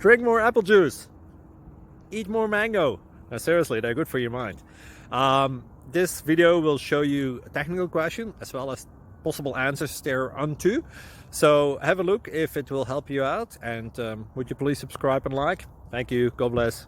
Drink more apple juice. Eat more mango. No, seriously, they're good for your mind. This video will show you a technical question as well as possible answers thereunto. So have a look if it will help you out, and would you please subscribe and like? Thank you. God bless.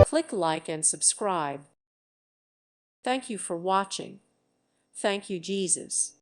Click like and subscribe. Thank you for watching. Thank you, Jesus.